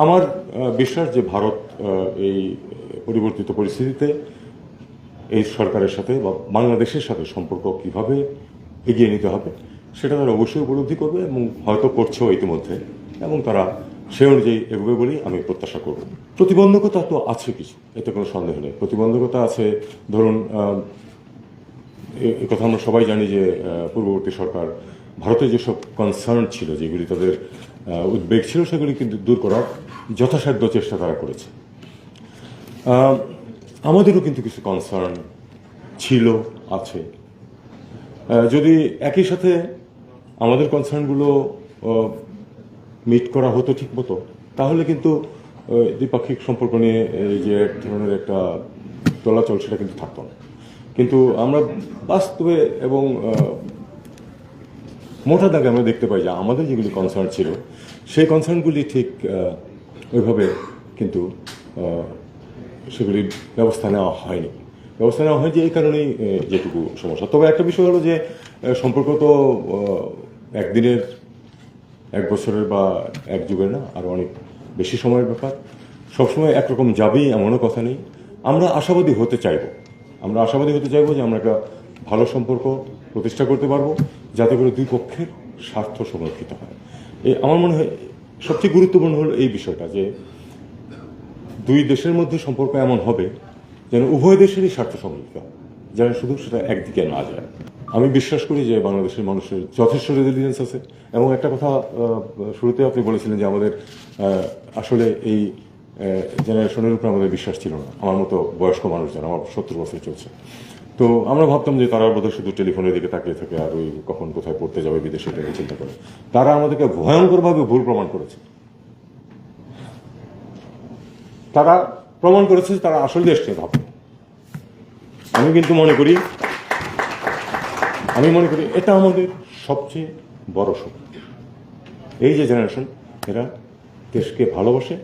আমার বিশ্বাস যে ভারত এই পরিবর্তিত পরিস্থিতিতে এই সরকারের সাথে বা বাংলাদেশের সাথে সম্পর্ক কিভাবে এগিয়ে নিতে হবে সেটা তারা অবশ্যই উপলব্ধি করবে এবং হয়তো করছেও ইতিমধ্যে, এবং তারা সে অনুযায়ী এগোবে বলেই আমি প্রত্যাশা করব। প্রতিবন্ধকতা তো আছে কিছু, এতে কোনো সন্দেহ নেই। প্রতিবন্ধকতা আছে, ধরুন এই কথা আমরা সবাই জানি যে পূর্ববর্তী সরকার ভারতে যেসব কনসার্ন ছিল, যেগুলি তাদের উদ্বেগ ছিল, সেগুলি কিন্তু দূর করার যথাসাধ্য চেষ্টা তারা করেছে। আমাদেরও কিন্তু কিছু কনসার্ন ছিল, আছে। যদি একই সাথে আমাদের কনসার্নগুলো মিট করা হতো ঠিক মতো, তাহলে কিন্তু দ্বিপাক্ষিক সম্পর্ক নিয়ে এই যে এক ধরনের একটা চলাচল সেটা কিন্তু থাকতো না। কিন্তু আমরা বাস্তবে এবং মোটা দাগে আমরা দেখতে পাই যে আমাদের যেগুলি কনসার্ন ছিল সেই কনসার্নগুলি ঠিক ওইভাবে কিন্তু সেগুলির ব্যবস্থা নেওয়া হয়নি। ব্যবস্থা নেওয়া হয় যে এই কারণেই যেটুকু সমস্যা। তবে একটা বিষয় হলো যে সম্পর্ক তো একদিনের, এক বছরের বা এক যুগের না, আরও অনেক বেশি সময়ের ব্যাপার। সবসময় একরকম যাবেই এমনও কথা নেই। আমরা আশাবাদী হতে চাইব যে আমরা একটা ভালো সম্পর্ক প্রতিষ্ঠা করতে পারবো, যাতে করে দুই পক্ষের স্বার্থ সংরক্ষিত হয়। আমার মনে হয় সবচেয়ে গুরুত্বপূর্ণ হলো এই বিষয়টা, যে দুই দেশের মধ্যে সম্পর্ক এমন হবে যেন উভয় দেশেরই স্বার্থ সংরক্ষিত হয়, যেন শুধু সেটা একদিকে না যায়। আমি বিশ্বাস করি যে বাংলাদেশের মানুষের যথেষ্ট রেজিলিয়েন্স আছে। এবং একটা কথা শুরুতে আপনি বলেছিলেন যে আমাদের আসলে এই জেনারেশনের উপরে আমাদের বিশ্বাস ছিল না। আমার মতো বয়স্ক মানুষ যারা, আমার 70 বছর চলছে, তো আমরা ভাবতাম যে তারা বোধহয় শুধু টেলিফোনের দিকে তাকিয়ে থাকে আর ওই কখন কোথায় পড়তে যাবে বিদেশে এটা চিন্তা করে। তারা আমাদেরকে ভয়ঙ্করভাবে ভুল প্রমাণ করেছে। তারা প্রমাণ করেছে যে তারা আসলে দেশ নিয়ে ভাবে। আমি কিন্তু মনে করি এটা আমাদের সবচেয়ে বড় শক্তি। এই যে জেনারেশন, এরা দেশকে ভালোবাসে,